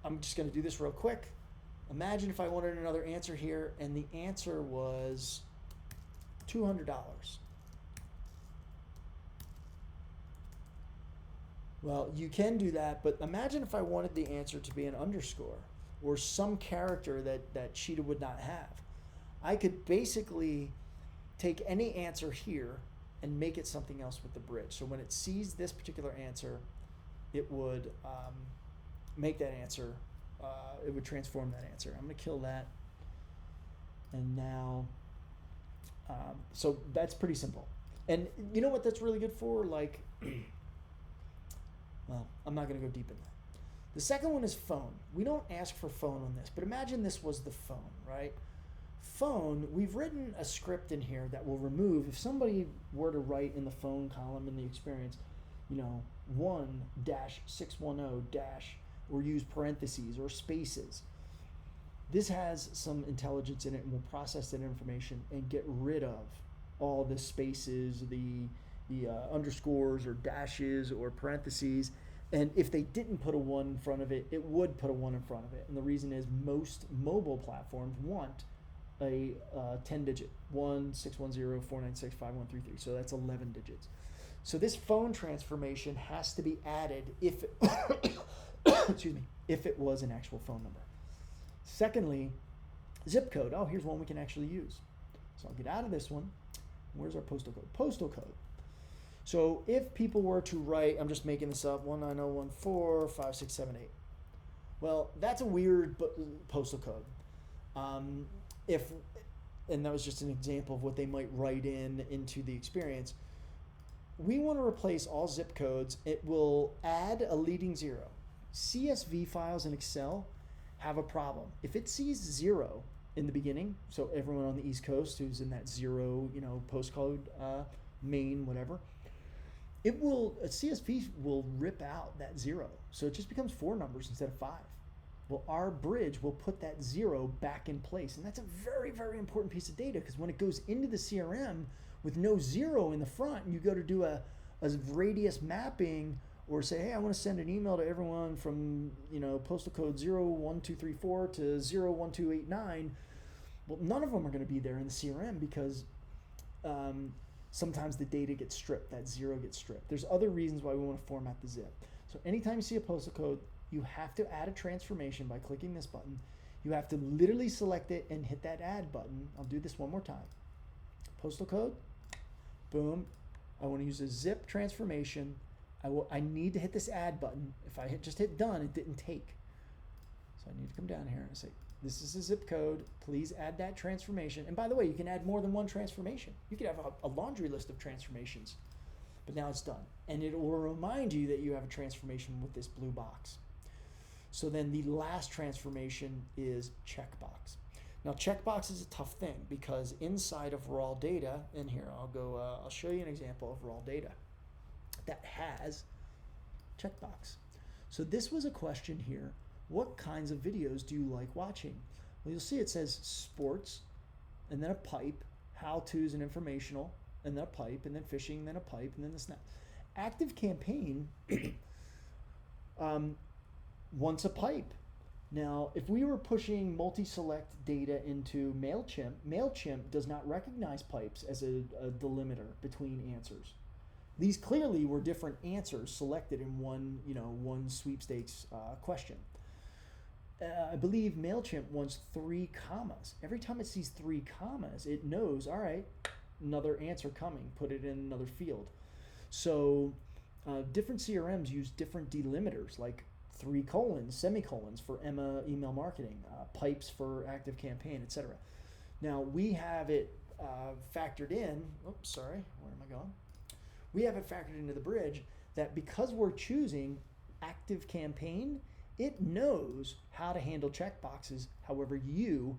I'm just going to do this real quick. Imagine if I wanted another answer here, and the answer was $200. Well, you can do that, but imagine if I wanted the answer to be an underscore or some character that Cheetah would not have. I could basically take any answer here and make it something else with the bridge. So when it sees this particular answer, it would make that answer, it would transform that answer. I'm going to kill that. And now, so that's pretty simple. And you know what that's really good for? Like, well, I'm not going to go deep in that. The second one is phone. We don't ask for phone on this, but imagine this was the phone, right? Phone, we've written a script in here that will remove, if somebody were to write in the phone column in the experience, 1-610- or use parentheses or spaces. This has some intelligence in it and will process that information and get rid of all the spaces, the underscores or dashes or parentheses. And if they didn't put a 1 in front of it, it would put a 1 in front of it. And the reason is most mobile platforms want a 10-digit, 1-610-496-5133. So that's 11 digits. So this phone transformation has to be added if it, excuse me, if it was an actual phone number. Secondly, zip code. Oh, here's one we can actually use. So I'll get out of this one. Where's our postal code? Postal code. So if people were to write, I'm just making this up, 190145678. Well, that's a weird postal code. And that was just an example of what they might write into the experience. We want to replace all zip codes. It will add a leading 0. CSV files in Excel have a problem. If it sees 0 in the beginning, so everyone on the East Coast who's in that 0, postcode, Maine, whatever, a CSV will rip out that 0. So it just becomes 4 numbers instead of 5. Well, our bridge will put that 0 back in place. And that's a very, very important piece of data, because when it goes into the CRM with no 0 in the front, and you go to do a radius mapping, or say, hey, I want to send an email to everyone from, postal code 01234 to 01289. Well, none of them are going to be there in the CRM because sometimes the data gets stripped, that 0 gets stripped. There's other reasons why we want to format the zip. So anytime you see a postal code, you have to add a transformation by clicking this button. You have to literally select it and hit that add button. I'll do this one more time. Postal code, boom. I want to use a zip transformation. I need to hit this add button. If I just hit done, it didn't take. So I need to come down here and say, this is a zip code. Please add that transformation. And by the way, you can add more than one transformation. You could have a laundry list of transformations, but now it's done. And it will remind you that you have a transformation with this blue box. So then the last transformation is checkbox. Now, checkbox is a tough thing because inside of raw data, and here I'll show you an example of raw data that has checkbox. So this was a question here. What kinds of videos do you like watching? Well, you'll see it says sports, and then a pipe, how-tos and informational, and then a pipe, and then fishing, and then a pipe, and then the snap. Active Campaign wants a pipe. Now, if we were pushing multi-select data into MailChimp, MailChimp does not recognize pipes as a delimiter between answers. These clearly were different answers selected in one sweepstakes question. I believe MailChimp wants 3 commas. Every time it sees 3 commas, it knows, all right, another answer coming, put it in another field. So different CRMs use different delimiters, like 3 colons, semicolons for email marketing, pipes for Active Campaign, etc. Now we have it factored in. Oops, sorry, where am I going? We have it factored into the bridge that because we're choosing Active Campaign, it knows how to handle checkboxes. However, you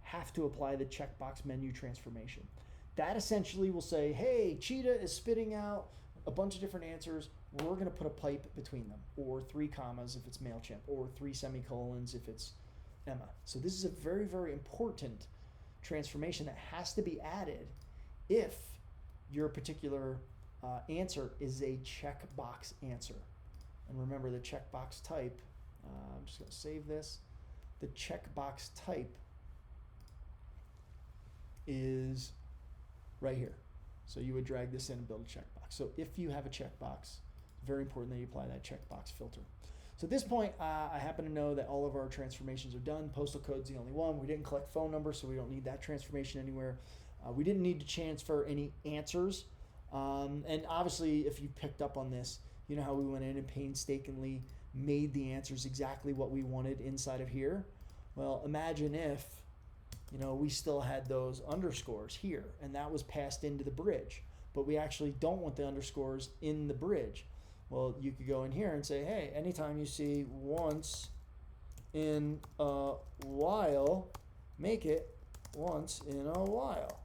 have to apply the checkbox menu transformation. That essentially will say, hey, Cheetah is spitting out a bunch of different answers. We're going to put a pipe between them, or 3 commas if it's MailChimp, or 3 semicolons if it's Emma. So this is a very, very important transformation that has to be added if your particular answer is a checkbox answer. And remember the checkbox type. I'm just going to save this. The checkbox type is right here. So you would drag this in and build a checkbox. So if you have a checkbox, it's very important that you apply that checkbox filter. So at this point, I happen to know that all of our transformations are done. Postal code's the only one. We didn't collect phone numbers, so we don't need that transformation anywhere. We didn't need to transfer any answers. And obviously, if you picked up on this, you know how we went in and painstakingly made the answers exactly what we wanted inside of here. Well, imagine if, we still had those underscores here, and that was passed into the bridge, but we actually don't want the underscores in the bridge. Well, you could go in here and say, hey, anytime you see once in a while, make it once in a while.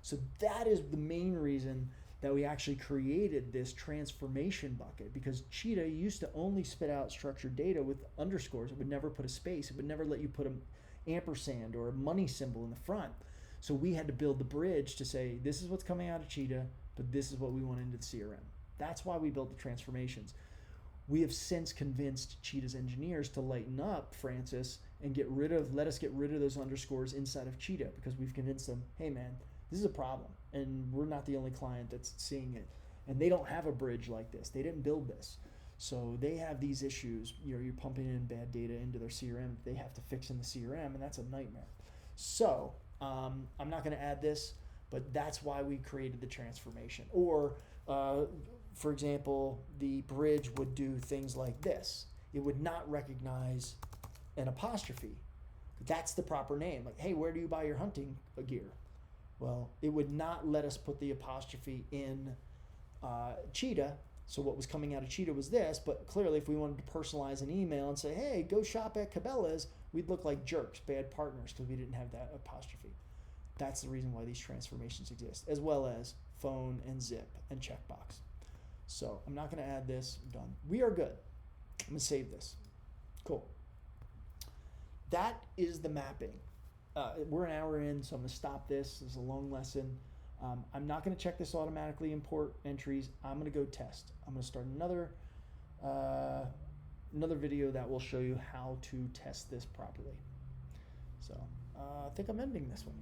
So that is the main reason that we actually created this transformation bucket, because Cheetah used to only spit out structured data with underscores. It would never put a space. It would never let you put an ampersand or a money symbol in the front. So we had to build the bridge to say, this is what's coming out of Cheetah, but this is what we want into the CRM. That's why we built the transformations. We have since convinced Cheetah's engineers to lighten up, Francis, and let us get rid of those underscores inside of Cheetah, because we've convinced them, hey man, this is a problem, and we're not the only client that's seeing it. And they don't have a bridge like this. They didn't build this. So they have these issues. You're pumping in bad data into their CRM. They have to fix in the CRM, and that's a nightmare. So I'm not going to add this, but that's why we created the transformation. Or, for example, the bridge would do things like this. It would not recognize an apostrophe. That's the proper name. Like, hey, where do you buy your hunting gear? Well, it would not let us put the apostrophe in Cheetah. So what was coming out of Cheetah was this, but clearly if we wanted to personalize an email and say, hey, go shop at Cabela's, we'd look like jerks, bad partners, because we didn't have that apostrophe. That's the reason why these transformations exist, as well as phone and zip and checkbox. So I'm not going to add this. I'm done. We are good. I'm going to save this. Cool. That is the mapping. We're an hour in, so I'm going to stop this. This is a long lesson. I'm not going to check this automatically import entries. I'm going to go test. I'm going to start another video that will show you how to test this properly. So I think I'm ending this one.